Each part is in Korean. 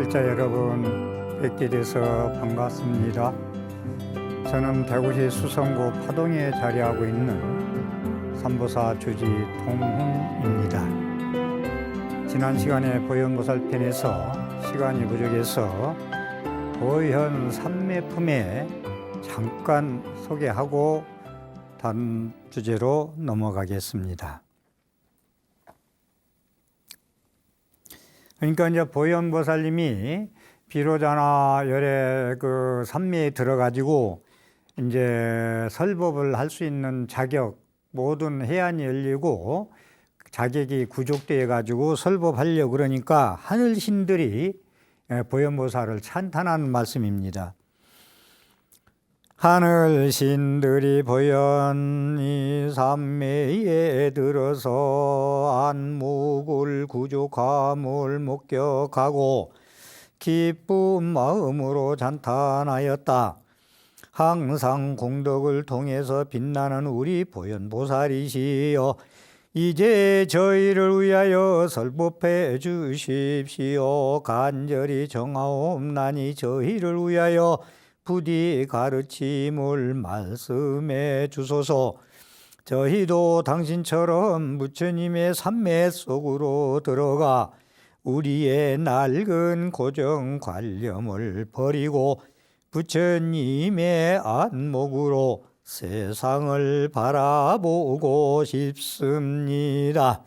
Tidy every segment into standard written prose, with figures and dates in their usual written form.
불자 여러분 뵙게 돼서 반갑습니다. 저는 대구시 수성구 파동에 자리하고 있는 삼보사 주지 통훈입니다. 지난 시간에 보현보살편에서 시간이 부족해서 보현 삼매품에 잠깐 소개하고 다른 주제로 넘어가겠습니다. 그러니까 이제 보현보살님이 비로자나 열의 그 삼매에 들어가지고 이제 설법을 할 수 있는 자격, 모든 해안이 열리고 자격이 구족되어 가지고 설법하려고 그러니까 하늘 신들이 보현보살을 찬탄하는 말씀입니다. 하늘 신들이 보현이 삼매에 들어서 안목을 구족함을 목격하고 기쁜 마음으로 찬탄하였다. 항상 공덕을 통해서 빛나는 우리 보현보살이시여, 이제 저희를 위하여 설법해 주십시오. 간절히 정하옵나니 저희를 위하여 부디 가르침을 말씀해 주소서. 저희도 당신처럼 부처님의 삼매 속으로 들어가 우리의 낡은 고정 관념을 버리고 부처님의 안목으로 세상을 바라보고 싶습니다.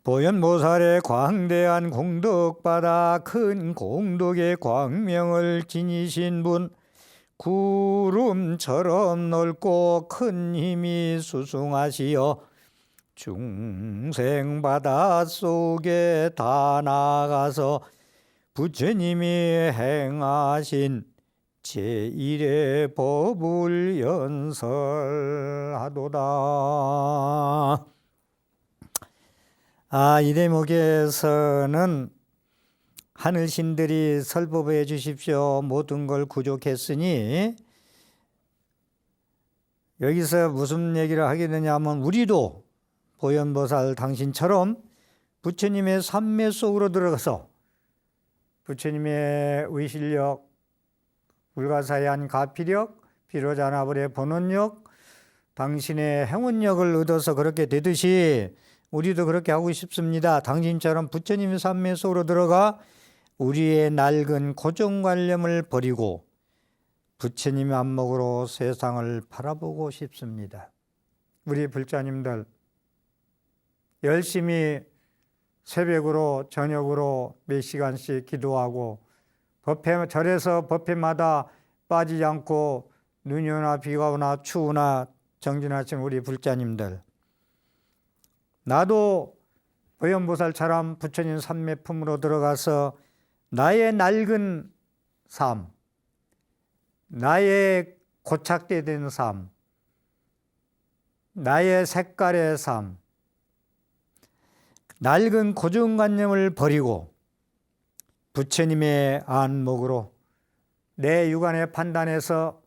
보현보살의 광대한 공덕받아 큰 공덕의 광명을 지니신 분, 구름처럼 넓고 큰 힘이 수승하시어 중생 바다 속에 다 나가서 부처님이 행하신 제1의 법을 연설하도다. 이 대목에서는 하늘신들이 설법해 주십시오. 모든 걸 구족했으니 여기서 무슨 얘기를 하게 되냐면 우리도 보현보살 당신처럼 부처님의 삼매 속으로 들어가서 부처님의 의실력, 불가사의한 가피력, 비로자나불의 본원력, 당신의 행운력을 얻어서 그렇게 되듯이 우리도 그렇게 하고 싶습니다. 당신처럼 부처님의 삼매 속으로 들어가 우리의 낡은 고정관념을 버리고 부처님의 안목으로 세상을 바라보고 싶습니다. 우리 불자님들 열심히 새벽으로 저녁으로 몇 시간씩 기도하고 절에서 법회마다 빠지지 않고 눈이 오나 비가 오나 추우나 정진하신 우리 불자님들, 나도 보현보살처럼 부처님 삼매품으로 들어가서 나의 낡은 삶, 나의 고착되된 삶, 나의 색깔의 삶, 낡은 고정관념을 버리고 부처님의 안목으로 내 육안의 판단에서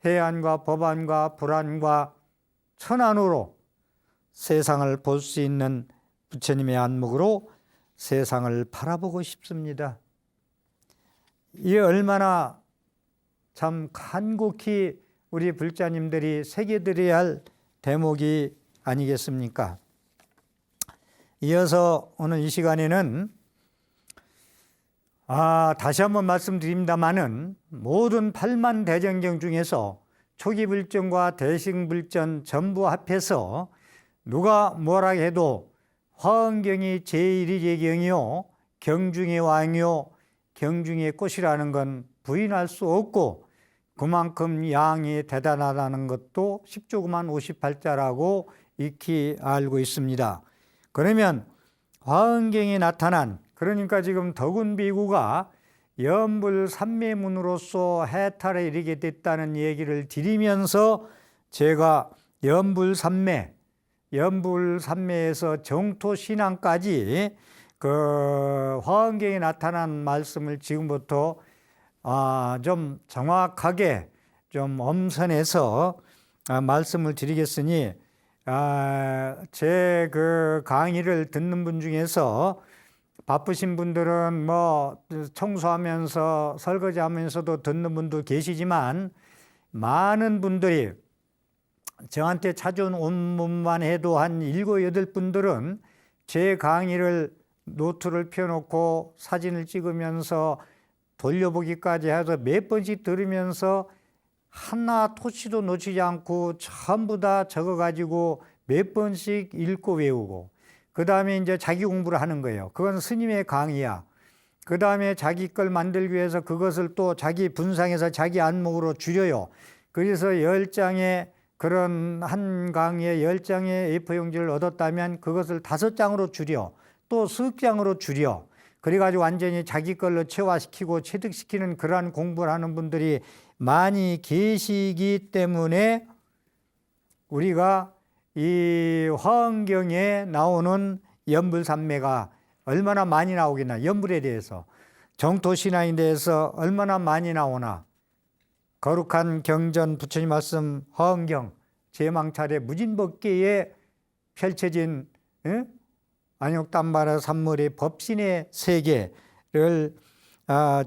해안과 법안과 불안과 천안으로 세상을 볼 수 있는 부처님의 안목으로 세상을 바라보고 싶습니다. 이게 얼마나 참 간곡히 우리 불자님들이 새겨드려야 할 대목이 아니겠습니까? 이어서 오늘 이 시간에는 다시 한번 말씀드립니다마는 모든 8만 대정경 중에서 초기불전과 대승불전 전부 합해서 누가 뭐라 해도 화엄경이 제1의 경이요 경중의 왕이요 경중의 꽃이라는 건 부인할 수 없고 그만큼 양이 대단하다는 것도 10조그만 58자라고 익히 알고 있습니다. 그러면 화엄경에 나타난, 그러니까 지금 덕운비구가 연불삼매문으로서 해탈에 이르게 됐다는 얘기를 드리면서 제가 연불삼매에서 정토신앙까지 그 화엄경에 나타난 말씀을 지금부터 좀 정확하게 좀 엄선해서 말씀을 드리겠으니 제 그 강의를 듣는 분 중에서 바쁘신 분들은 뭐 청소하면서 설거지하면서도 듣는 분도 계시지만 많은 분들이 저한테 찾아온 온문만 해도 한 7, 8분들은 제 강의를 노트를 펴놓고 사진을 찍으면서 돌려보기까지 해서 몇 번씩 들으면서 하나 토치도 놓치지 않고 전부 다 적어가지고 몇 번씩 읽고 외우고 그 다음에 이제 자기 공부를 하는 거예요. 그건 스님의 강의야. 그 다음에 자기 걸 만들기 위해서 그것을 또 자기 분상해서 자기 안목으로 줄여요. 그래서 10장의 그런 한 강의에 10장의 A4 용지를 얻었다면 그것을 5장으로 줄여 또 수장으로 줄여 그래가지고 완전히 자기 걸로 체화시키고 체득시키는 그러한 공부를 하는 분들이 많이 계시기 때문에 우리가 이 화엄경에 나오는 연불산매가 얼마나 많이 나오겠나. 연불에 대해서 정토신앙에 대해서 얼마나 많이 나오나. 거룩한 경전 부처님 말씀 화엄경 제망차례 무진법계에 펼쳐진 안욕담바라 산물의 법신의 세계를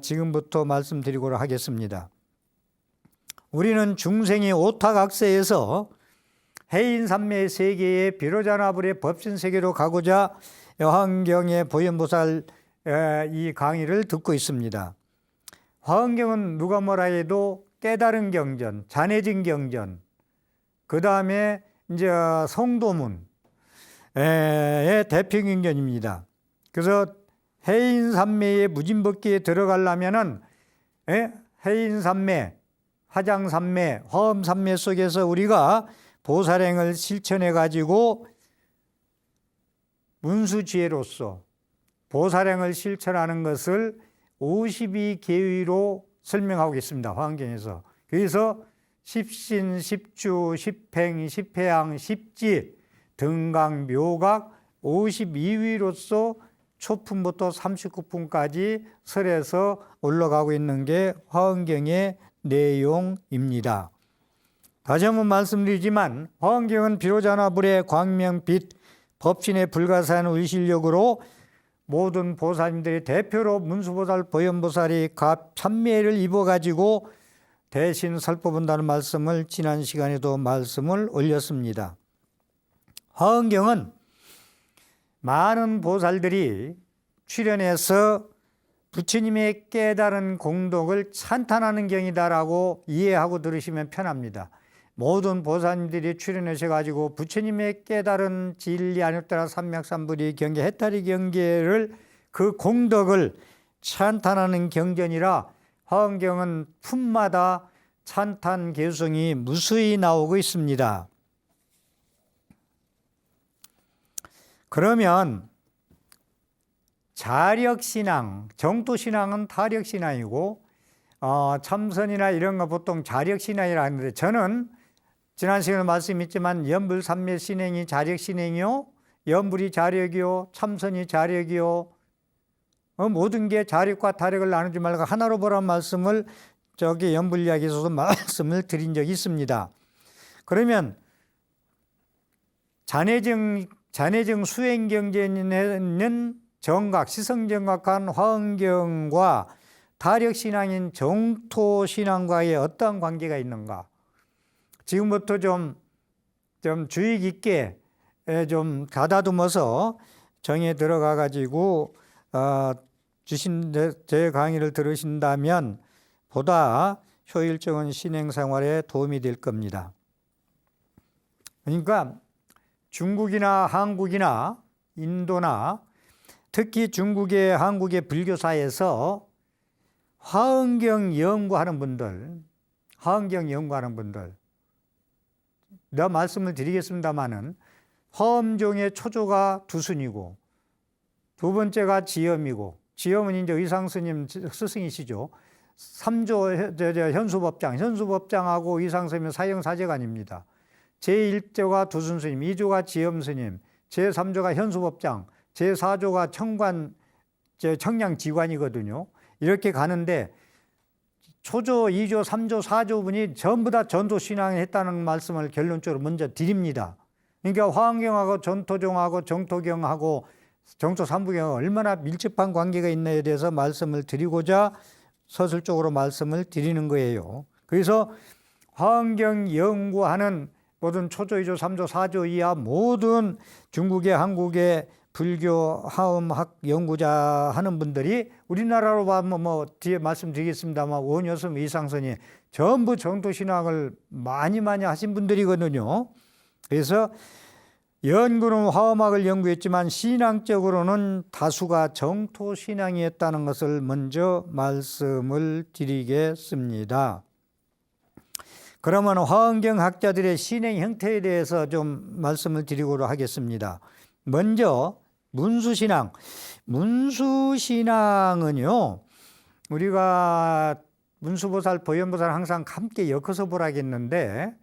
지금부터 말씀드리고 하겠습니다. 우리는 중생이 오타각세에서 해인산매의 세계의 비로자나불의 법신 세계로 가고자 화엄경의 보현보살 이 강의를 듣고 있습니다. 화엄경은 누가 뭐라 해도 깨달은 경전, 잔해진 경전, 그 다음에 이제 성도문의 대표 경전입니다. 그래서 해인산매의 무진법계에 들어가려면은 해인산매, 화장산매, 화엄산매 속에서 우리가 보살행을 실천해 가지고 문수지혜로서 보살행을 실천하는 것을 52계위로 설명하고 있습니다. 화엄경에서. 그래서 십신, 십주, 십행, 십회양, 십지, 등강, 묘각 52위로서 초품부터 39품까지 설에서 올라가고 있는 게 화엄경의 내용입니다. 다시 한번 말씀드리지만 화엄경은 비로자나불의 광명빛 법신의 불가사한 의실력으로 모든 보살님들의 대표로 문수보살, 보현보살이 갑 참매를 입어가지고 대신 설법한다는 말씀을 지난 시간에도 말씀을 올렸습니다. 화엄경은 많은 보살들이 출연해서 부처님의 깨달은 공덕을 찬탄하는 경이다라고 이해하고 들으시면 편합니다. 모든 보살님들이 출연하셔가지고 부처님의 깨달은 진리 안욕따라 삼맥삼불이 경계 해탈이 경계를 그 공덕을 찬탄하는 경전이라 화엄경은 품마다 찬탄 개성이 무수히 나오고 있습니다. 그러면 자력신앙, 정토신앙은 타력신앙이고 참선이나 이런 거 보통 자력신앙이라 하는데 저는 지난 시간에 말씀했지만 연불산매 신행이 자력신행이요, 연불이 자력이요, 참선이 자력이요, 모든 게 자력과 타력을 나누지 말고 하나로 보라는 말씀을 저기 연불이야기에서도 말씀을 드린 적이 있습니다. 그러면 잔해정 수행경전에는 정각, 시성정각한 화엄경과 타력신앙인 정토신앙과의 어떤 관계가 있는가? 지금부터 좀 주의 깊게 좀 가다듬어서 정에 들어가 가지고 주신 제 강의를 들으신다면 보다 효율적인 신행생활에 도움이 될 겁니다. 그러니까 중국이나 한국이나 인도나 특히 중국의 한국의 불교사에서 화엄경 연구하는 분들, 내가 말씀을 드리겠습니다마는 화엄종의 초조가 두순이고 두 번째가 지엄이고, 지엄은 이제 의상스님 스승이시죠. 3조 현수법장하고 의상스님은 사형사제관입니다. 제1조가 두순스님, 2조가 지엄스님, 제3조가 현수법장, 제4조가 청량지관이거든요. 이렇게 가는데 초조, 2조, 3조, 4조분이 전부 다 전토신앙을 했다는 말씀을 결론적으로 먼저 드립니다. 그러니까 화엄경하고 전토종하고 정토경하고 정토 삼부경과 얼마나 밀접한 관계가 있나에 대해서 말씀을 드리고자 서술적으로 말씀을 드리는 거예요. 그래서 화엄경 연구하는 모든 초조, 2조, 3조, 4조 이하 모든 중국의 한국의 불교 화엄학 연구자 하는 분들이 우리나라로 보면 뭐 뒤에 말씀드리겠습니다만 원효섬 이상선이 전부 정토신앙을 많이 하신 분들이거든요. 그래서 연구는 화엄학을 연구했지만 신앙적으로는 다수가 정토신앙이었다는 것을 먼저 말씀을 드리겠습니다. 그러면 화엄경 학자들의 신행 형태에 대해서 좀 말씀을 드리도록 하겠습니다. 먼저 문수신앙. 문수신앙은요, 우리가 문수보살, 보현보살 항상 함께 엮어서 보라겠는데,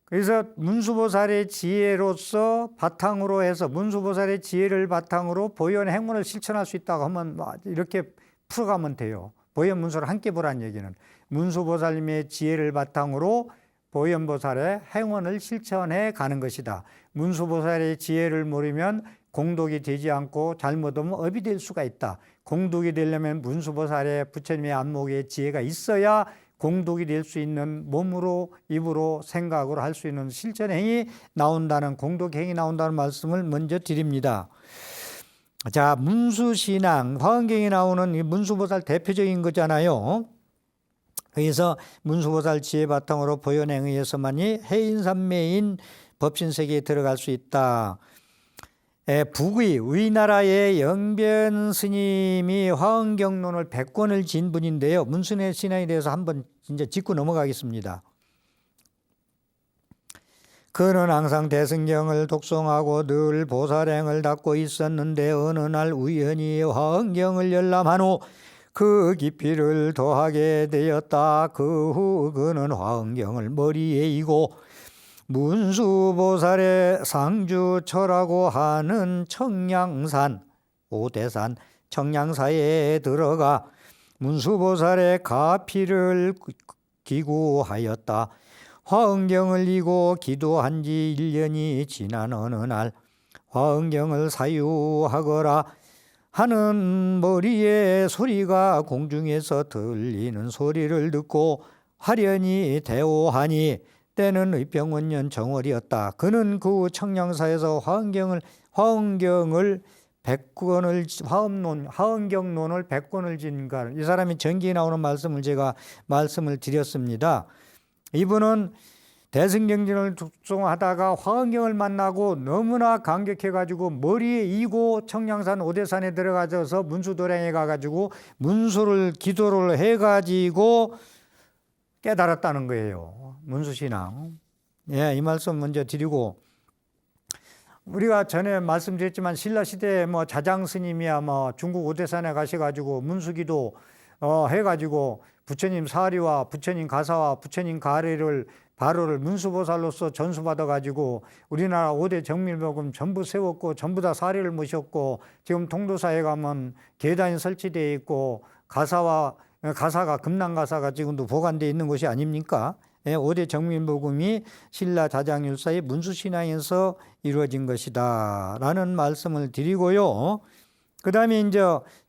그래서 문수보살의 지혜로서 바탕으로 해서 문수보살의 지혜를 바탕으로 보현 행문을 실천할 수 있다고 하면 이렇게 풀어가면 돼요. 보현 문수를 함께 보라는 얘기는 문수보살님의 지혜를 바탕으로 보현보살의 행원을 실천해 가는 것이다. 문수보살의 지혜를 모르면 공덕이 되지 않고 잘못하면 업이 될 수가 있다. 공덕이 되려면 문수보살의 부처님의 안목의 지혜가 있어야 공덕이 될 수 있는 몸으로, 입으로, 생각으로 할 수 있는 실천행이 나온다는, 공덕행이 나온다는 말씀을 먼저 드립니다. 자, 문수신앙, 화엄경에 나오는 이 문수보살 대표적인 거잖아요. 그래서 문수보살 지혜 바탕으로 보현행에 의해서만이 해인산매인 법신세계에 들어갈 수 있다. 북의 우리나라의 영변 스님이 화엄경론을 100권을 진 분인데요. 문수의 신앙에 대해서 한번 이제 짚고 넘어가겠습니다. 그는 항상 대승경을 독송하고 늘 보살행을 닦고 있었는데 어느 날 우연히 화엄경을 열람한 후 그 깊이를 더하게 되었다. 그 후 그는 화엄경을 머리에 이고 문수보살의 상주처라고 하는 청량산, 오대산 청량사에 들어가 문수보살의 가피를 기구하였다. 화엄경을 이고 기도한 지 1년이 지난 어느 날 화엄경을 사유하거라 하는 머리에 소리가 공중에서 들리는 소리를 듣고 화련히 대오하니 때는 의병원년 정월이었다. 그는 그 청량사에서 화엄경을 100권을 화엄경론을 100권을 진가. 이 사람이 전기에 나오는 말씀을 제가 말씀을 드렸습니다. 이분은 대승경전을 독송하다가 화엄경을 만나고 너무나 감격해가지고 머리에 이고 청량산 오대산에 들어가서 문수도량에 가가지고 문수를 기도를 해가지고 깨달았다는 거예요. 문수신앙. 예, 이 말씀 먼저 드리고, 우리가 전에 말씀드렸지만 신라시대에 뭐 자장스님이야 뭐 중국 오대산에 가셔가지고 문수기도 해가지고 부처님 사리와 부처님 가사와 부처님 가리를 바로를 문수보살로서 전수받아가지고 우리나라 5대 정밀복음 전부 세웠고 전부 다 사리를 모셨고 지금 통도사에 가면 계단이 설치되어 있고 가사가 금난가사가 지금도 보관되어 있는 곳이 아닙니까? 5대 정밀복음이 신라 자장율사의 문수신앙에서 이루어진 것이다 라는 말씀을 드리고요. 그 다음에 이제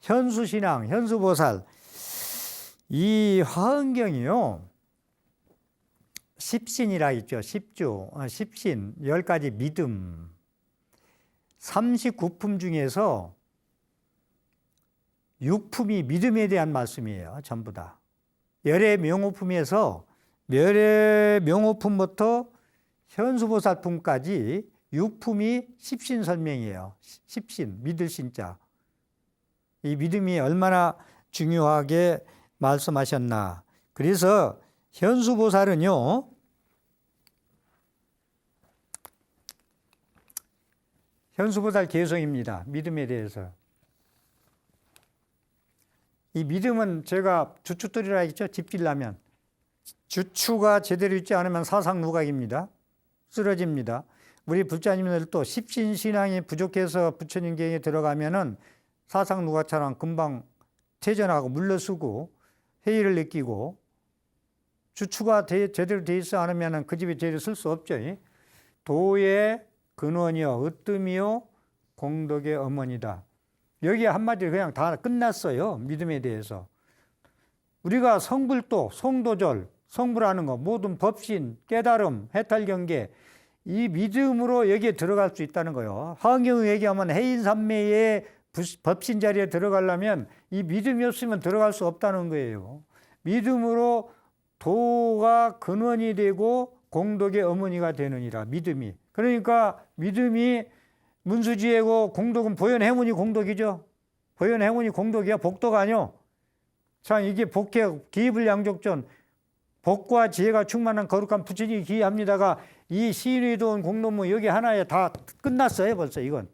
현수신앙, 현수보살. 이 화엄경이요, 십신이라 있죠. 십주, 십신, 10가지 믿음, 39품 중에서 6품이 믿음에 대한 말씀이에요. 전부 다. 열의 명호품에서 열의 명호품부터 현수보살품까지 6품이 십신 설명이에요. 십신, 믿을 신자. 이 믿음이 얼마나 중요하게 말씀하셨나. 그래서 현수보살은요, 현수보살 개성입니다. 믿음에 대해서. 이 믿음은 제가 주춧돌이라 했죠. 집질라면. 주추가 제대로 있지 않으면 사상누각입니다. 쓰러집니다. 우리 불자님들도 십신신앙이 부족해서 부처님경에 들어가면은 사상누각처럼 금방 퇴전하고 물러서고 회의를 느끼고, 주추가 제대로 되어 있지 않으면 그 집에 제대로 쓸 수 없죠. 도의 근원이요 으뜸이요 공덕의 어머니다. 여기에 한마디로 그냥 다 끝났어요. 믿음에 대해서. 우리가 성불도, 성도절, 성불하는 거, 모든 법신, 깨달음, 해탈경계, 이 믿음으로 여기에 들어갈 수 있다는 거예요. 화엄경을 얘기하면 해인산매의 법신 자리에 들어가려면 이 믿음이 없으면 들어갈 수 없다는 거예요. 믿음으로 도가 근원이 되고 공덕의 어머니가 되느니라. 믿음이. 그러니까 믿음이 문수지혜고 공덕은 보현행운이 공덕이죠. 보현행운이 공덕이야. 복덕 아니요. 참 이게 복해 기불양족전 복과 지혜가 충만한 거룩한 부처님이 기합니다가 이 시인이 도운 공덕문 여기 하나에 다 끝났어요. 벌써 이건.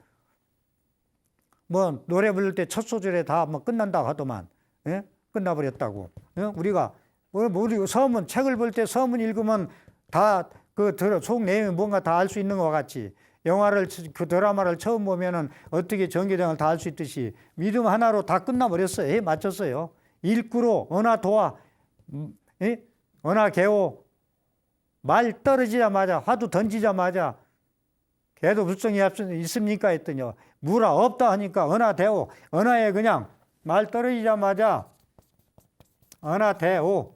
뭐 노래 부를 때 첫 소절에 다 뭐 끝난다고 하더만. 예? 끝나버렸다고. 예? 우리가 우리 서문 책을 볼 때 서문 읽으면 다 그 속 내용이 뭔가 다 알 수 있는 것 같이 영화를 그 드라마를 처음 보면은 어떻게 전개되는 걸 다 알 수 있듯이 믿음 하나로 다 끝나버렸어요. 예? 맞췄어요. 일구로 언하 도화 예? 언하 개호 말 떨어지자마자 화두 던지자마자 개도 불성이 있습니까 했더니요. 무라 없다 하니까 언하 대오 언하에 그냥 말 떨어지자마자 언하 대오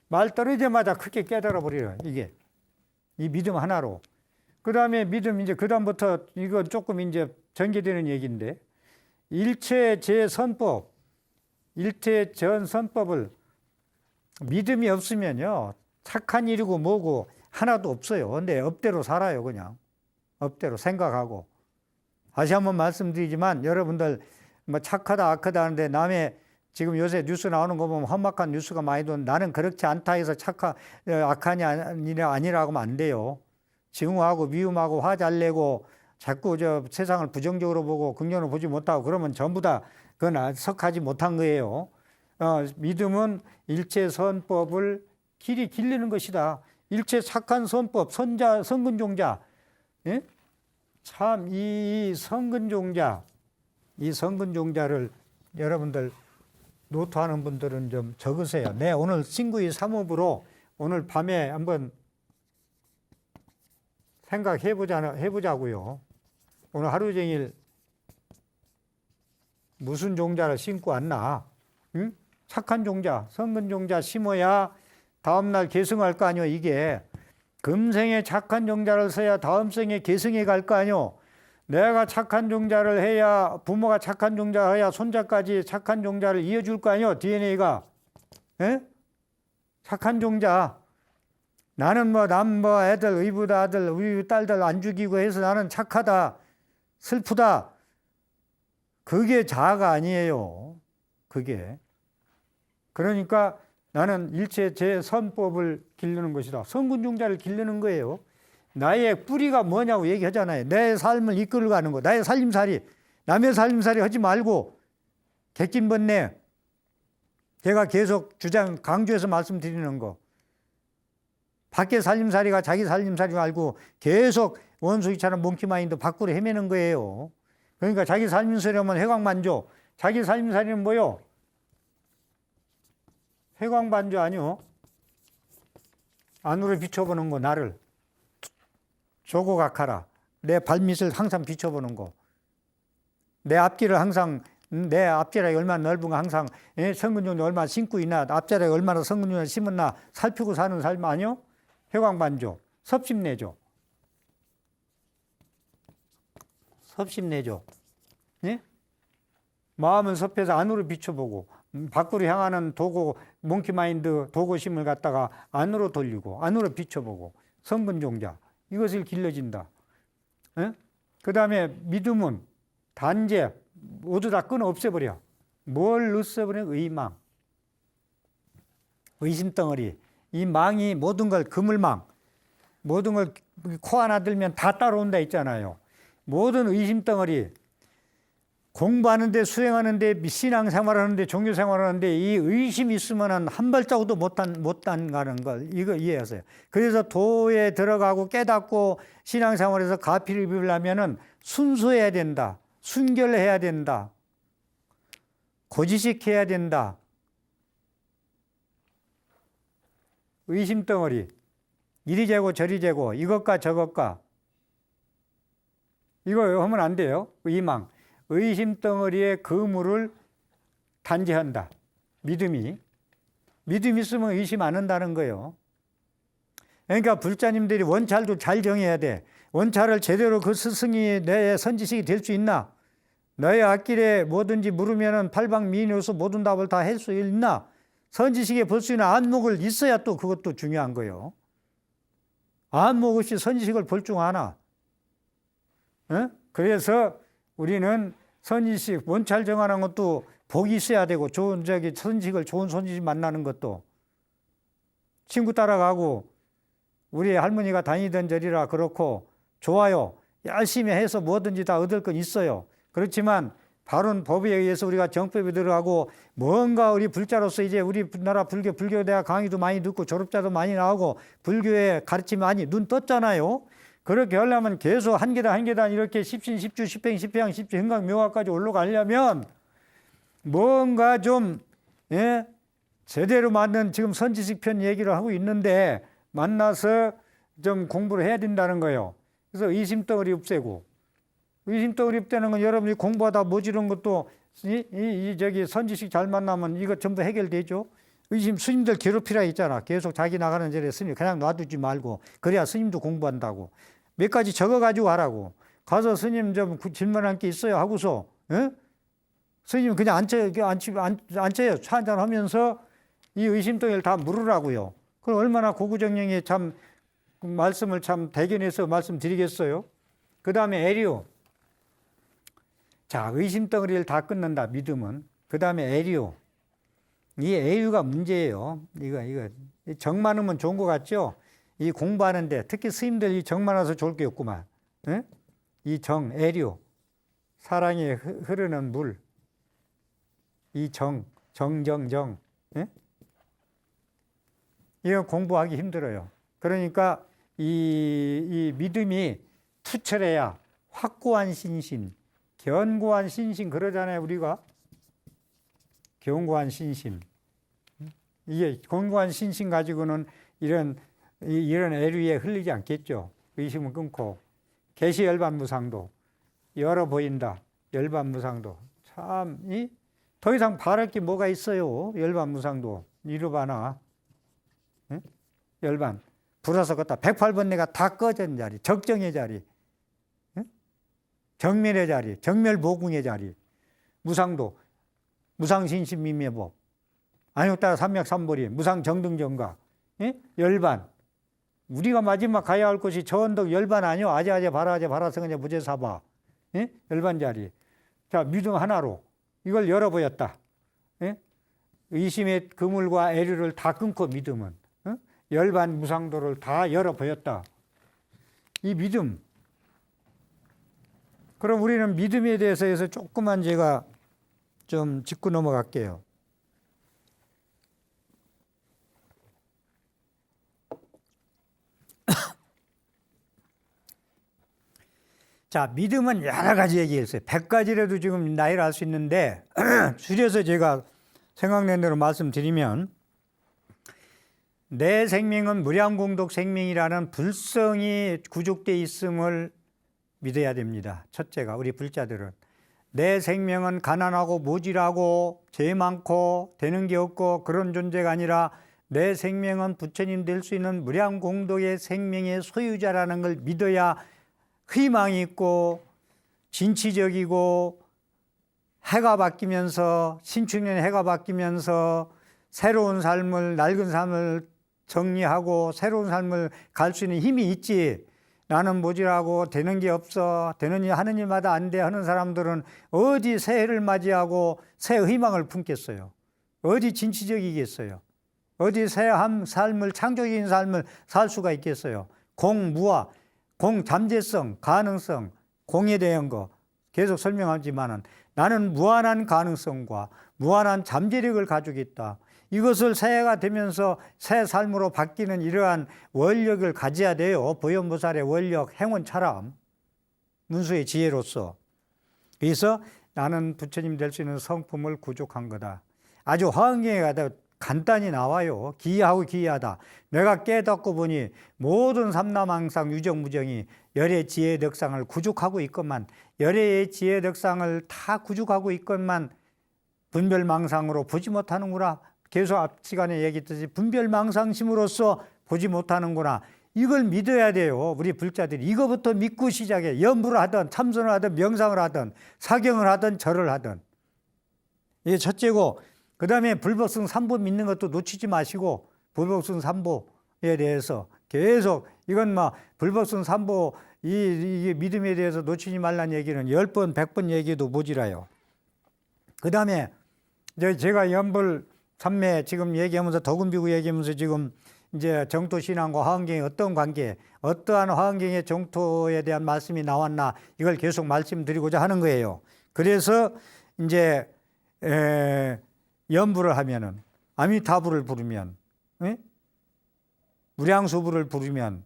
말 떨어지자마자 크게 깨달아 버려요. 이게 이 믿음 하나로. 그 다음에 믿음 이제 그 다음부터 이거 조금 이제 전개되는 얘기인데 일체 제선법 일체 전선법을 믿음이 없으면요 착한 일이고 뭐고 하나도 없어요. 근데 업대로 살아요. 그냥 업대로 생각하고. 다시 한번 말씀드리지만 여러분들 뭐 착하다 악하다 하는데 남의 지금 요새 뉴스 나오는 거 보면 험악한 뉴스가 많이 돈 나는 그렇지 않다 해서 악하니 아니라고 하면 안 돼요. 증오하고 미움하고 화 잘 내고 자꾸 세상을 부정적으로 보고 긍정으로 보지 못하고 그러면 전부 다 그건 석하지 못한 거예요. 믿음은 일체 선법을 길이 길르는 것이다. 일체 착한 선법, 성근종자. 예? 참 이 성근종자를 여러분들 노트하는 분들은 좀 적으세요. 네, 오늘 신구의 삼업으로 오늘 밤에 한번 해보자고요. 오늘 하루 종일 무슨 종자를 심고 왔나? 응? 착한 종자, 성근 종자 심어야 다음날 계승할 거 아니요. 이게 금생에 착한 종자를 써야 다음 생에 계승해 갈 거 아니요. 내가 착한 종자를 해야 부모가 착한 종자를 해야 손자까지 착한 종자를 이어줄 거 아니요. DNA가. 에? 착한 종자. 나는 애들, 의붓 아들, 의붓 딸들 안 죽이고 해서 나는 착하다, 슬프다. 그게 자아가 아니에요. 그게. 그러니까 나는 일체 제 선법을 기르는 것이다. 성근종자를 기르는 거예요. 나의 뿌리가 뭐냐고 얘기하잖아요. 내 삶을 이끌어가는 거. 나의 살림살이. 남의 살림살이 하지 말고 객진번뇌. 제가 계속 강조해서 말씀드리는 거. 밖에 살림살이가 자기 살림살이 알고 계속 원숭이처럼 몽키마인드 밖으로 헤매는 거예요. 그러니까 자기 살림살이면 회광만조. 자기 살림살이는 뭐요? 회광반조 아니요. 안으로 비춰보는 거, 나를. 조고각하라. 내 발밑을 항상 비춰보는 거. 내 앞길을 항상, 내 앞자락이 얼마나 넓은가 항상 성근종이 얼마나 심고 있나, 앞자락이 얼마나 성근종을 심었나 살피고 사는 삶 아니요? 회광반조. 섭심내조. 섭심내조. 예? 마음은 섭해서 안으로 비춰보고 밖으로 향하는 도고 몽키마인드 도고심을 갖다가 안으로 돌리고 안으로 비춰보고 성근종자 이것을 길러진다. 그 다음에 믿음은 단죄 모두 다 끊어 없애버려. 뭘 없애버려? 의망. 의심덩어리. 이 망이 모든 걸 그물망. 모든 걸 코 하나 들면 다 따라온다 있잖아요. 모든 의심덩어리. 공부하는데 수행하는데 신앙생활하는데 종교생활하는데 이 의심이 있으면 한 발자국도 못 가는 걸 이거 이해하세요. 그래서 도에 들어가고 깨닫고 신앙생활에서 가피를 입으려면은 순수해야 된다. 순결해야 된다. 고지식해야 된다. 의심덩어리. 이리 재고 저리 재고 이것과 저것과 이거 하면 안 돼요. 의망. 의심 덩어리의 그물을 단죄한다. 믿음이 있으면 의심 안 한다는 거예요. 그러니까 불자님들이 원찰도 잘 정해야 돼. 원찰을 제대로 그 스승이 내 선지식이 될 수 있나? 너의 앞길에 뭐든지 물으면은 팔방미인으로서 모든 답을 다 할 수 있나? 선지식에 볼 수 있는 안목을 있어야 또 그것도 중요한 거예요. 안목 없이 선지식을 볼 줄 아나? 그래서 우리는 선지식 원찰 정하는 것도 복이 있어야 되고, 좋은 선지식을 좋은 선지식 만나는 것도, 친구 따라가고 우리 할머니가 다니던 절이라 그렇고 좋아요. 열심히 해서 뭐든지 다 얻을 건 있어요. 그렇지만 바른 법에 의해서 우리가 정법에 들어가고 뭔가 우리 불자로서 이제 우리나라 불교대학 강의도 많이 듣고 졸업자도 많이 나오고 불교의 가르침이 많이 눈 떴잖아요. 그렇게 하려면 계속 한 계단 이렇게 십신, 십주, 십행, 십향, 십지, 흥각, 묘각까지 올라가려면 뭔가 좀 제대로 맞는 지금 선지식 편 얘기를 하고 있는데 만나서 좀 공부를 해야 된다는 거예요. 그래서 의심덩어리 없애고, 의심덩어리 없애는 건 여러분이 공부하다 모지른 것도 저기 선지식 잘 만나면 이거 전부 해결되죠. 의심 스님들 괴롭히라 했잖아. 계속 자기 나가는 절에 스님 그냥 놔두지 말고, 그래야 스님도 공부한다고. 몇 가지 적어가지고 하라고. 가서 스님 좀 질문할 게 있어요 하고서 스님 그냥 앉혀요. 차 한잔 하면서 이 의심덩이를 다 물으라고요. 그럼 얼마나 고구정령에 참 말씀을 참 대견해서 말씀드리겠어요. 그 다음에 애리오. 자, 의심덩어리를 다 끊는다, 믿음은. 그 다음에 애리오. 이 애유가 문제예요. 이거 정 많으면 좋은 것 같죠? 이 공부하는데 특히 스님들 이 정 많아서 좋을 게 없구만. 이 정, 애리오. 사랑이 흐르는 물. 이 정. 이거 공부하기 힘들어요. 그러니까 이 믿음이 투철해야 확고한 신심, 견고한 신심 그러잖아요, 우리가. 견고한 신심. 이게 견고한 신심 가지고는 이런 애류에 흘리지 않겠죠. 의심은 끊고. 계시열반무상도 열어 보인다. 열반무상도 참 더 이상 바랄 게 뭐가 있어요. 열반무상도 이루바나. 열반 불어서 걷다 108번 내가 다 꺼진 자리, 적정의 자리, 정멸의 자리, 정멸보궁의 자리, 무상도, 무상신심미매법, 안욕따라 삼맥삼보리, 무상정등정가, 열반. 우리가 마지막 가야 할 곳이 저 언덕 열반 아니요? 아재아재 바라아재 바라성은재 무제사바, 열반 자리. 자, 믿음 하나로 이걸 열어보였다. 의심의 그물과 애류를 다 끊고 믿음은 열반 무상도를 다 열어보였다. 이 믿음. 그럼 우리는 믿음에 대해서 해서 조금만 제가 좀 짚고 넘어갈게요. 자, 믿음은 여러 가지 얘기했어요. 100가지라도 지금 나이를 알 수 있는데 줄여서 제가 생각난 대로 말씀드리면, 내 생명은 무량공덕 생명이라는 불성이 구족되어 있음을 믿어야 됩니다. 첫째가, 우리 불자들은 내 생명은 가난하고 모질하고 죄 많고 되는 게 없고 그런 존재가 아니라 내 생명은 부처님 될 수 있는 무량공덕의 생명의 소유자라는 걸 믿어야 희망이 있고 진취적이고, 해가 바뀌면서, 신축년 해가 바뀌면서 새로운 삶을, 낡은 삶을 정리하고 새로운 삶을 갈 수 있는 힘이 있지. 나는 모질하고 되는 게 없어, 되는 일 하는 일마다 안 돼 하는 사람들은 어디 새해를 맞이하고 새 희망을 품겠어요? 어디 진취적이겠어요? 어디 새 삶을, 창조적인 삶을 살 수가 있겠어요? 공무아, 공잠재성, 가능성, 공에 대한 거 계속 설명하지만은 나는 무한한 가능성과 무한한 잠재력을 가지고 있다. 이것을 새해가 되면서 새 삶으로 바뀌는 이러한 원력을 가져야 돼요. 보현보살의 원력, 행운처럼 문수의 지혜로서. 그래서 나는 부처님 될 수 있는 성품을 구족한 거다. 아주 화엄경에 간단히 나와요. 기이하고 기이하다. 내가 깨닫고 보니 모든 삼라망상 유정무정이 열의 지혜 덕상을 구족하고 있건만, 열의 지혜 덕상을 다 구족하고 있건만 분별망상으로 보지 못하는구나. 계속 앞 시간에 얘기했듯이 분별망상심으로써 보지 못하는구나. 이걸 믿어야 돼요. 우리 불자들이. 이거부터 믿고 시작해. 염불을 하든 참선을 하든 명상을 하든 사경을 하든 절을 하든. 이게 첫째고, 그 다음에 불법성 삼보 믿는 것도 놓치지 마시고, 불법성 삼보에 대해서 계속, 이건 막 불법성 삼보 이게 믿음에 대해서 놓치지 말라는 얘기는 10번 100번 얘기도 모자라요. 그 다음에 제가 연불 삼매 지금 얘기하면서 덕은비구 얘기하면서 지금 이제 정토신앙과 화엄경의 어떤 관계, 어떠한 화엄경의 정토에 대한 말씀이 나왔나, 이걸 계속 말씀드리고자 하는 거예요. 그래서 이제 연불을 하면은 아미타불을 부르면, 무량수불을 부르면,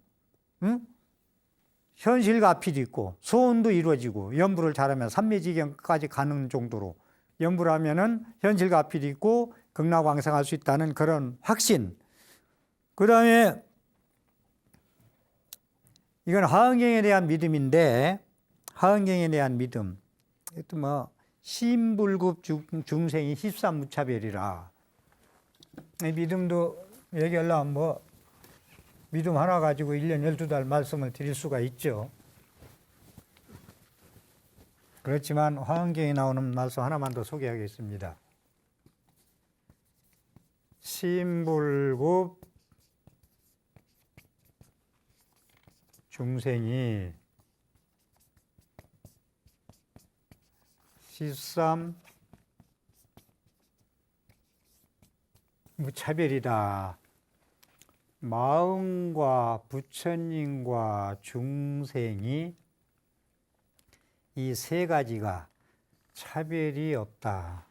현실과 앞이 있고 소원도 이루어지고, 연불을 잘하면 삼매지경까지 가는 정도로 연불을 하면은 현실과 앞이 있고 극락왕생할 수 있다는 그런 확신. 그 다음에 이건 화엄경에 대한 믿음인데, 화엄경에 대한 믿음. 이것도 뭐 신불급 중생이 13무차별이라. 이 믿음도 얘기하려면 뭐 믿음 하나 가지고 1년 12달 말씀을 드릴 수가 있죠. 그렇지만 화엄경에 나오는 말씀 하나만 더 소개하겠습니다. 신불급 중생이 13 무차별이다. 마음과 부처님과 중생이 이 세 가지가 차별이 없다.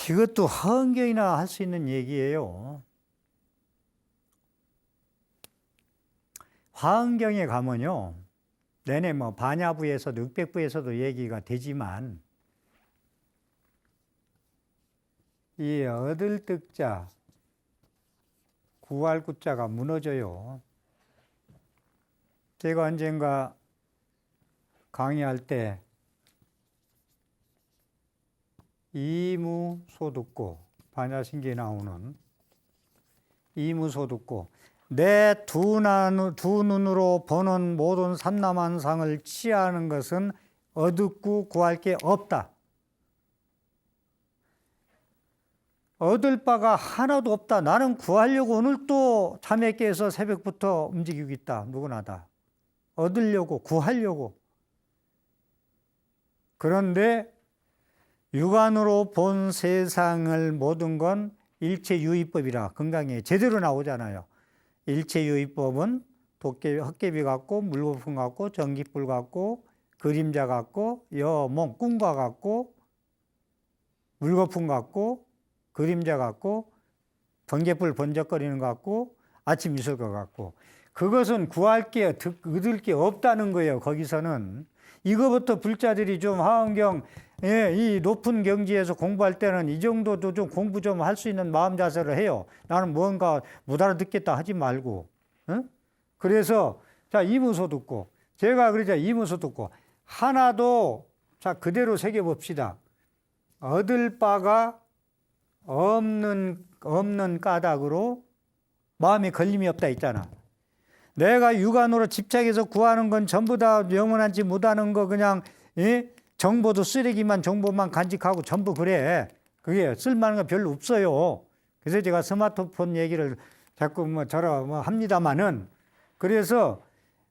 이것도 화엄경이나 할 수 있는 얘기예요. 화엄경에 가면요, 내내 뭐 반야부에서도 육백부에서도 얘기가 되지만, 이 얻을 득자, 구할 구자가 무너져요. 제가 언젠가 강의할 때 이무소득고, 반야신기에 나오는 이무소득고, 내 두 눈으로 보는 모든 삼라만상을 취하는 것은 얻고 구할 게 없다. 얻을 바가 하나도 없다. 나는 구하려고 오늘 또 잠에 깨서 새벽부터 움직이고 있다. 누구나 다. 얻으려고, 구하려고. 그런데 육안으로 본 세상을 모든 건 일체유의법이라 건강에 제대로 나오잖아요. 일체유의법은 헛개비 같고, 물거품 같고, 전기불 같고, 그림자 같고, 여몽, 꿈과 같고, 물거품 같고, 그림자 같고, 번개불 번쩍거리는 것 같고, 아침 이슬 것 같고, 그것은 구할 게, 얻을 게 없다는 거예요. 거기서는. 이거부터 불자들이 좀 화엄경, 이 높은 경지에서 공부할 때는 이 정도도 좀 공부 좀 할 수 있는 마음 자세를 해요. 나는 뭔가 못 알아듣겠다 하지 말고. 그래서, 자, 이무소 듣고, 제가 그러자 이무소 듣고, 하나도, 자, 그대로 새겨봅시다. 얻을 바가 없는 까닭으로 마음에 걸림이 없다 있잖아. 내가 육안으로 집착해서 구하는 건 전부 다 영원한지 못하는 거 그냥, 정보도 쓰레기만 정보만 간직하고 전부 그래. 그게 쓸만한 거 별로 없어요. 그래서 제가 스마트폰 얘기를 자꾸 합니다만은, 그래서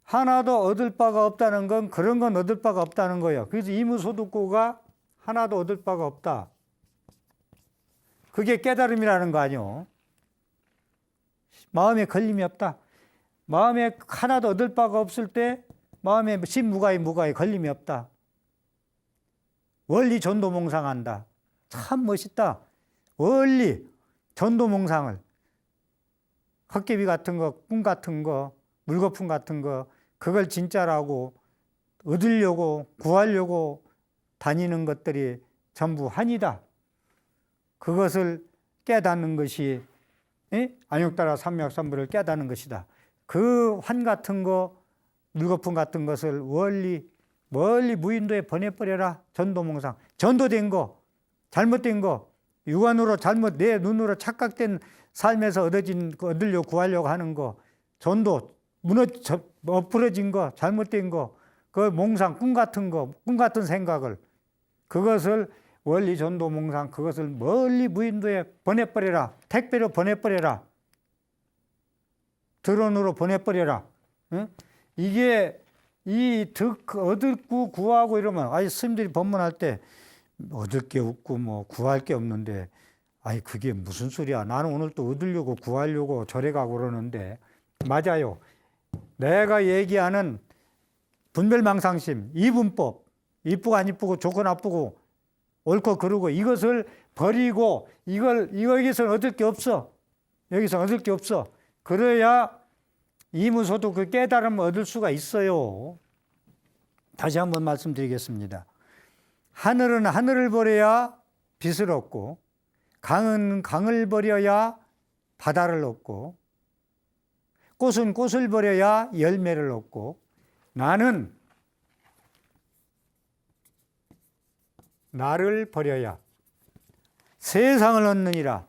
하나도 얻을 바가 없다는 건 그런 건 얻을 바가 없다는 거예요. 그래서 이무소득고가 하나도 얻을 바가 없다. 그게 깨달음이라는 거 아니요. 마음에 걸림이 없다. 마음에 하나도 얻을 바가 없을 때 마음에 무가에 걸림이 없다. 원리 전도몽상한다. 참 멋있다. 원리 전도몽상을, 헛개비 같은 거, 꿈 같은 거, 물거품 같은 거, 그걸 진짜라고 얻으려고 구하려고 다니는 것들이 전부 한이다. 그것을 깨닫는 것이 안욕따라 삼맥삼부를 깨닫는 것이다. 그 환 같은 거, 물거품 같은 것을 멀리 무인도에 보내버려라. 전도몽상. 전도된 거, 잘못된 거, 육안으로 내 눈으로 착각된 삶에서 얻으려고 구하려고 하는 거, 전도, 엎부러진 거, 잘못된 거, 그 몽상, 꿈 같은 거, 꿈 같은 생각을, 그것을 원리 전도 몽상, 그것을 멀리 무인도에 보내버려라. 택배로 보내버려라. 드론으로 보내버려라. 응? 이게 얻고 구하고 이러면, 스님들이 법문할 때 얻을 게 없고 뭐 구할 게 없는데, 그게 무슨 소리야. 나는 오늘 또 얻으려고 구하려고 절에 가고 그러는데. 맞아요. 내가 얘기하는 분별망상심, 이분법, 이쁘고 안 이쁘고 좋고 나쁘고 옳고 그르고 이것을 버리고 여기서 얻을 게 없어. 여기서 얻을 게 없어. 그래야 이무소도 그 깨달음을 얻을 수가 있어요. 다시 한번 말씀드리겠습니다. 하늘은 하늘을 버려야 빛을 얻고, 강은 강을 버려야 바다를 얻고, 꽃은 꽃을 버려야 열매를 얻고, 나는 나를 버려야 세상을 얻느니라.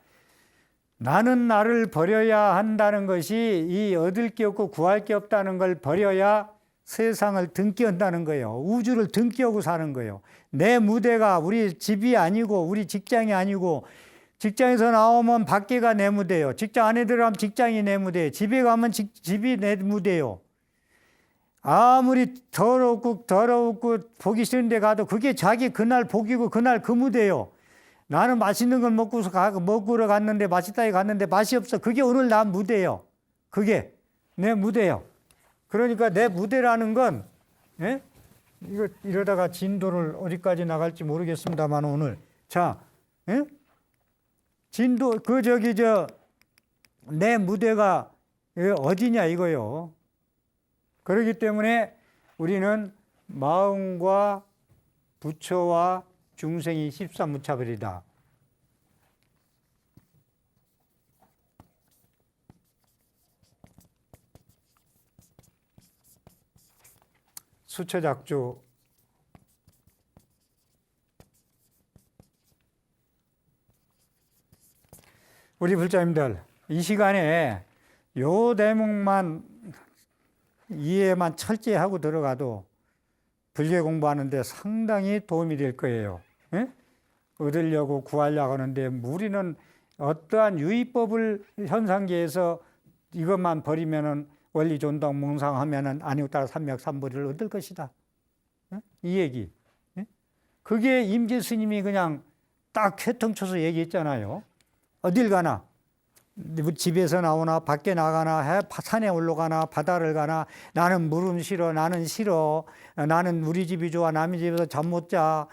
나는 나를 버려야 한다는 것이 이 얻을 게 없고 구할 게 없다는 걸 버려야 세상을 등기한다는 거예요. 우주를 등기하고 사는 거예요. 내 무대가 우리 집이 아니고 우리 직장이 아니고, 직장에서 나오면 밖에가 내 무대예요. 직장 안에 들어가면 직장이 내 무대예요. 집에 가면 집이 내 무대예요. 아무리 더럽고 보기 싫은 데 가도 그게 자기 그날 복이고 그날 그 무대예요. 나는 맛있는 걸 먹으러 갔는데, 맛있다고 갔는데 맛이 없어. 그게 오늘 나 무대예요. 그게 내 무대예요. 그러니까 내 무대라는 건, 이러다가 진도를 어디까지 나갈지 모르겠습니다만 오늘. 자, 진도, 내 무대가 어디냐 이거요. 그렇기 때문에 우리는 마음과 부처와 중생이 십사무차별이다. 수처작주 우리 불자님들 이 시간에 요 대목만 이해만 철저히 하고 들어가도 불교 공부하는데 상당히 도움이 될 거예요. 얻으려고 구하려고 하는데 우리는 어떠한 유의법을 현상계에서 이것만 버리면은 원리존당 몽상하면은 안욕따라 삼맥삼보리를 얻을 것이다. 이 얘기. 그게 임재 스님이 그냥 딱 회통쳐서 얘기했잖아요. 어딜 가나, 집에서 나오나 밖에 나가나 산에 올라가나 바다를 가나 나는 물음 싫어, 나는 싫어, 나는 우리 집이 좋아, 남의 집에서 잠 못 자,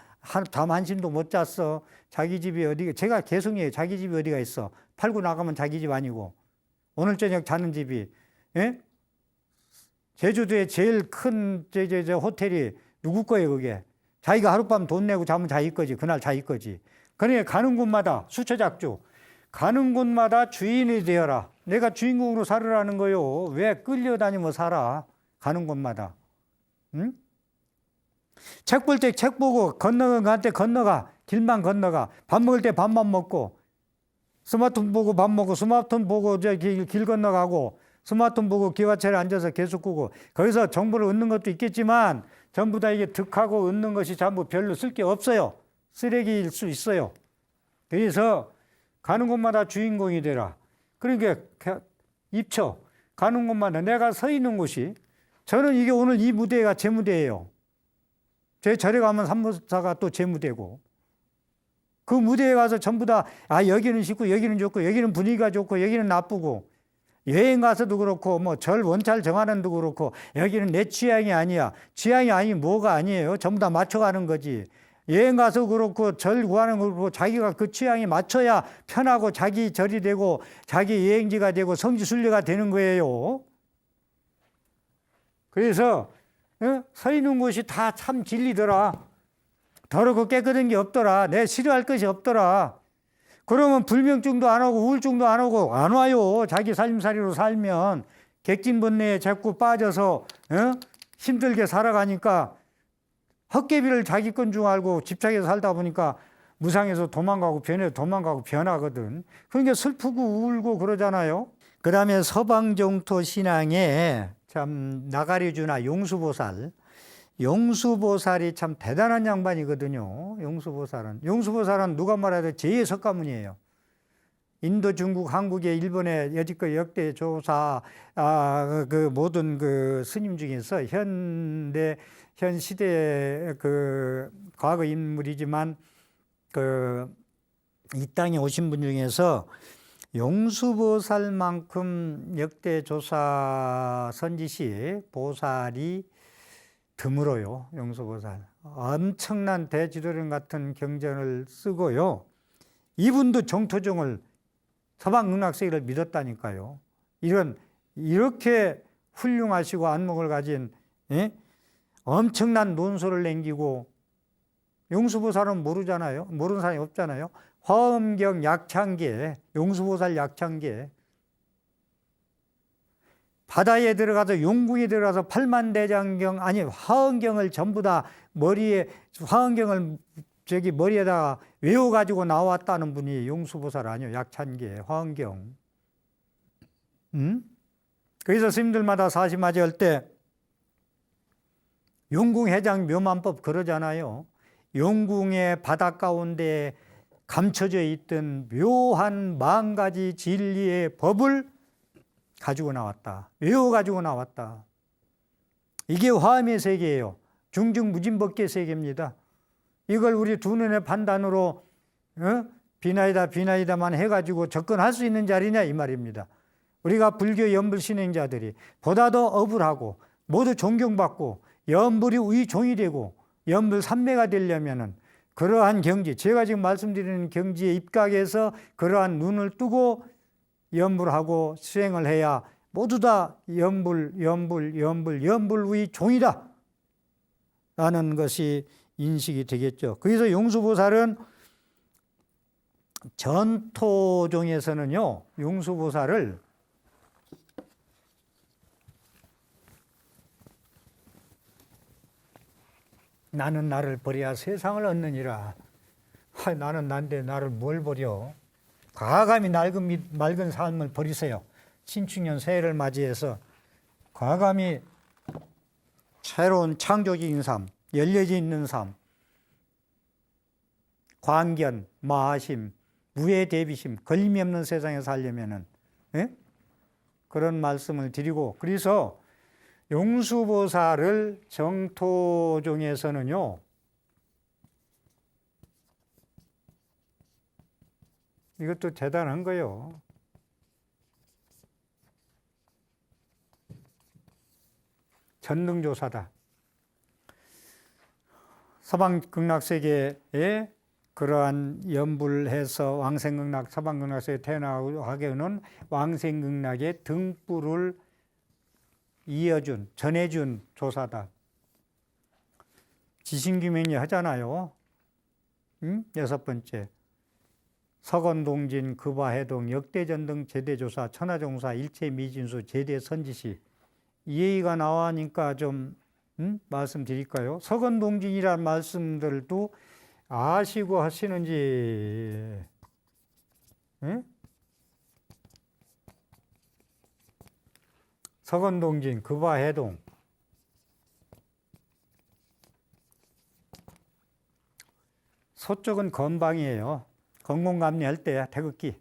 잠 한숨도 못 잤어. 자기 집이 어디가, 제가 개성이에요. 자기 집이 어디가 있어. 팔고 나가면 자기 집 아니고. 오늘 저녁 자는 집이, 제주도에 제일 큰 호텔이 누구 거예요, 그게? 자기가 하룻밤 돈 내고 자면 자기 거지. 그날 자기 거지. 그러니까 가는 곳마다 수처작주. 가는 곳마다 주인이 되어라. 내가 주인공으로 살으라는 거요. 왜 끌려다니며 살아? 가는 곳마다. 응? 책 볼 때 책 보고 갈 때 건너가. 길만 건너가. 밥 먹을 때 밥만 먹고. 스마트폰 보고 밥 먹고 스마트폰 보고 길 건너가고 스마트폰 보고 기와차에 앉아서 계속 끄고 거기서 정보를 얻는 것도 있겠지만 전부 다 이게 득하고 얻는 것이 전부 별로 쓸 게 없어요. 쓰레기일 수 있어요. 그래서 가는 곳마다 주인공이 되라. 그러니까 입처 가는 곳마다 내가 서 있는 곳이 저는 이게 오늘 이 무대가 제 무대예요. 제 절에 가면 삼보사가 또 제 무대고 그 무대에 가서 전부 다 여기는 쉽고 여기는 좋고 여기는 분위기가 좋고 여기는 나쁘고 여행 가서도 그렇고 뭐 절 원찰 정하는 데도 그렇고 여기는 내 취향이 아니야. 취향이 아니면 뭐가 아니에요. 전부 다 맞춰가는 거지. 여행 가서 그렇고 절 구하는 거 그렇고 자기가 그 취향에 맞춰야 편하고 자기 절이 되고 자기 여행지가 되고 성지순례가 되는 거예요. 그래서 서 있는 곳이 다 참 진리더라. 더럽고 깨끗한 게 없더라. 내 싫어할 것이 없더라. 그러면 불면증도 안 오고 우울증도 안 오고 안 와요. 자기 살림살이로 살면 객진번뇌에 자꾸 빠져서 힘들게 살아가니까 헛개비를 자기 건 줄 알고 집착해서 살다 보니까 무상에서 도망가고 변하거든. 그러니까 슬프고 울고 그러잖아요. 그 다음에 서방정토 신앙에 참 나가리주나 용수보살. 용수보살이 참 대단한 양반이거든요. 용수보살은 누가 말해도 제2석가문이에요. 인도, 중국, 한국의 일본의 여지껏 역대 조사, 그 모든 그 스님 중에서 현 시대의 그 과거 인물이지만 이 땅에 오신 분 중에서 용수보살만큼 역대 조사 선지시 보살이 드물어요. 용수보살. 엄청난 대지도령 같은 경전을 쓰고요. 이분도 정토종을 서방극락세계를 믿었다니까요. 이렇게 훌륭하시고 안목을 가진 엄청난 논소를 남기고 용수보살은 모르잖아요. 모르는 사람이 없잖아요. 화엄경 약창계, 용수보살 약창계. 바다에 들어가서 용궁에 들어가서 팔만대장경 화엄경을 전부 다 화엄경을 머리에다가 외워가지고 나왔다는 분이 용수보살 아니에요. 약창계 화엄경. 그래서 스님들마다 사시마지 할 때 용궁해장 묘만법 그러잖아요. 용궁의 바다 가운데 감춰져 있던 묘한 10,000가지 진리의 법을 가지고 나왔다. 외워가지고 나왔다. 이게 화엄의 세계예요. 중증무진법계 세계입니다. 이걸 우리 두 눈의 판단으로 비나이다만 해가지고 접근할 수 있는 자리냐 이 말입니다. 우리가 불교 연불 신행자들이 보다 더 업을 모두 존경받고 연불이 우리 종이 되고 연불 삼매가 되려면은 그러한 경지, 제가 지금 말씀드리는 경지에 입각해서 그러한 눈을 뜨고 연불하고 수행을 해야 모두 다 연불 우리 종이다 라는 것이 인식이 되겠죠. 그래서 용수보살은 전토종에서는요, 용수보살을 나는 나를 버려야 세상을 얻느니라. 나는 난데 나를 뭘 버려. 과감히 맑은 삶을 버리세요. 신축년 새해를 맞이해서 과감히 새로운 창조적인 삶, 열려져 있는 삶, 광견, 마하심, 무해대비심, 걸림이 없는 세상에 살려면은 그런 말씀을 드리고, 그래서 용수보살을 정토종에서는요, 이것도 대단한 거예요. 전능조사다. 서방극락세계에 그러한 연불해서 왕생극락, 서방극락세계에 태어나게 하는 왕생극락의 등불을 전해준 조사다. 지신규명리 하잖아요. 6번째. 서건동진, 급화해동, 역대전등, 제대조사, 천하종사, 일체미진수, 제대선지시. 이 얘기가 나와니까 좀 말씀드릴까요? 서건동진이라는 말씀들도 아시고 하시는지. 서건동진, 급화해동. 서쪽은 건방이에요. 건공감리할 때 태극기.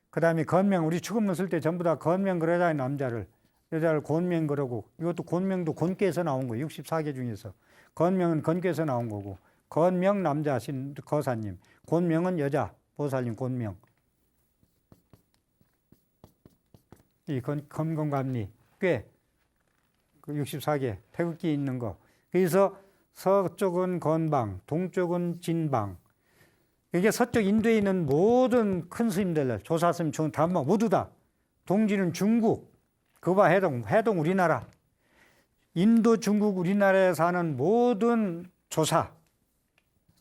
그 다음에 건명, 우리 축음문 쓸 때 전부 다 건명 그러잖아요. 남자를. 여자를 곤명 그러고, 이것도 곤명도 곤께서 나온 거예요. 64개 중에서. 건명은 건께서 나온 거고, 건명 남자신 거사님, 곤명은 여자 보살님 곤명. 이 건공감리 꽤 64개 태극기 있는 거. 그래서 서쪽은 건방, 동쪽은 진방. 이게 서쪽 인도에 있는 모든 큰 스님들, 조사스님 다 모두 다. 동지는 중국, 급화해동, 해동 우리나라. 인도, 중국, 우리나라에 사는 모든 조사,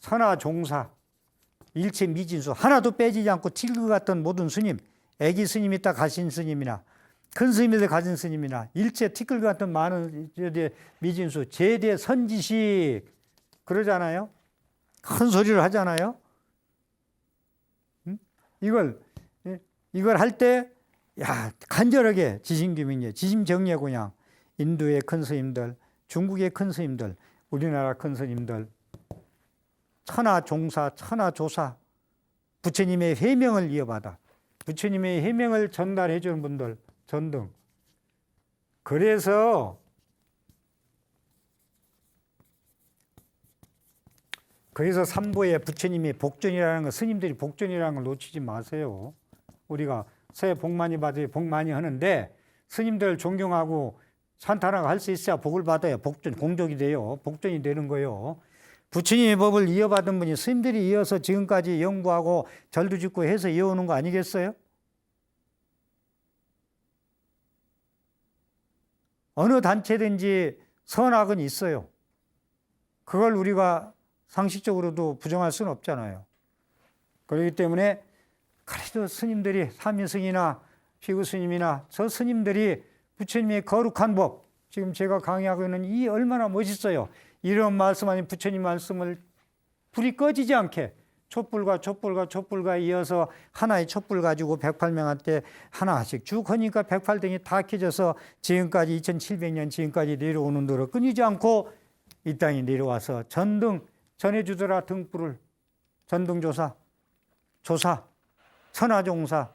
선화 종사, 일체 미진수 하나도 빼지지 않고 티끌 같은 모든 스님, 애기 스님이 다 가신 스님이나 큰 스님들 가진 스님이나 일체 티끌 같은 많은 미진수 제대 선지식 그러잖아요. 큰 소리를 하잖아요. 이걸 할 때 간절하게 지심규명이에요. 지심정리하고 그냥 인도의 큰 스님들, 중국의 큰 스님들, 우리나라 큰 스님들, 천하종사, 천하조사, 부처님의 해명을 이어받아 부처님의 해명을 전달해 주는 분들 전등. 그래서 삼보에 부처님이 복전이라는 거, 스님들이 복전이라는 걸 놓치지 마세요. 우리가 새해 복 많이 받으려 복 많이 하는데 스님들 존경하고 찬탄하고 할 수 있어야 복을 받아야 복전, 공적이 돼요. 복전이 되는 거예요. 부처님의 법을 이어받은 분이 스님들이 이어서 지금까지 연구하고 절도 짓고 해서 이어오는 거 아니겠어요? 어느 단체든지 선악은 있어요. 그걸 우리가 상식적으로도 부정할 수는 없잖아요. 그렇기 때문에 그래도 스님들이 삼위승이나 피구스님이나 저 스님들이 부처님의 거룩한 법, 지금 제가 강의하고 있는 이 얼마나 멋있어요. 이런 말씀 아닌 부처님 말씀을 불이 꺼지지 않게 촛불과 이어서 하나의 촛불 가지고 108명한테 하나씩 쭉 하니까 108등이 다 켜져서 지금까지 2700년 지금까지 내려오는 대로 끊이지 않고 이 땅에 내려와서 전등 전해주더라 등불을 전등조사, 천하종사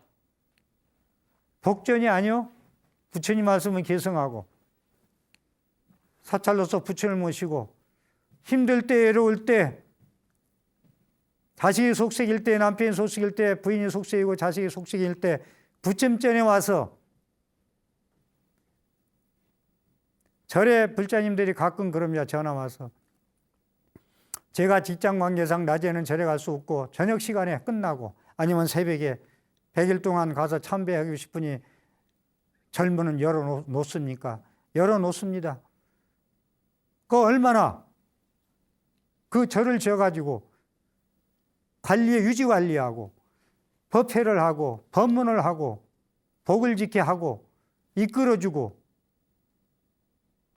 복전이 아니요. 부처님 말씀을 계승하고 사찰로서 부처를 모시고 힘들 때 외로울 때 자식이 속색일 때 남편이 속색일 때 부인이 속색이고 자식이 속색일 때 부처전에 와서 절에 불자님들이 가끔 그럽니다. 전화 와서 제가 직장 관계상 낮에는 절에 갈 수 없고 저녁 시간에 끝나고 아니면 새벽에 100일 동안 가서 참배하고 싶으니 절문은 열어놓습니까? 열어놓습니다. 그 얼마나 그 절을 지어가지고 유지 관리하고 법회를 하고 법문을 하고 복을 짓게 하고 이끌어주고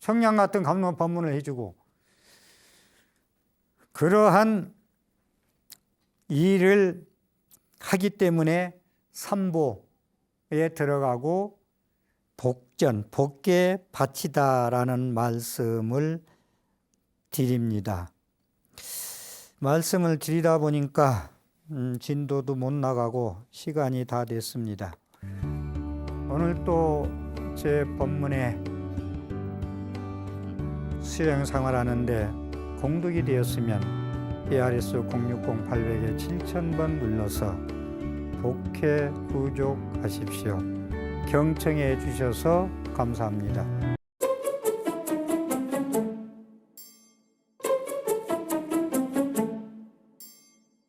청량 같은 감론 법문을 해주고 그러한 일을 하기 때문에 삼보에 들어가고 복께 바치다라는 말씀을 드립니다. 말씀을 드리다 보니까 진도도 못 나가고 시간이 다 됐습니다. 오늘 또 제 법문에 수행 생활하는데 공덕이 되었으면 ARS 060-800에 7000번 눌러서 복회 구족하십시오. 경청해 주셔서 감사합니다.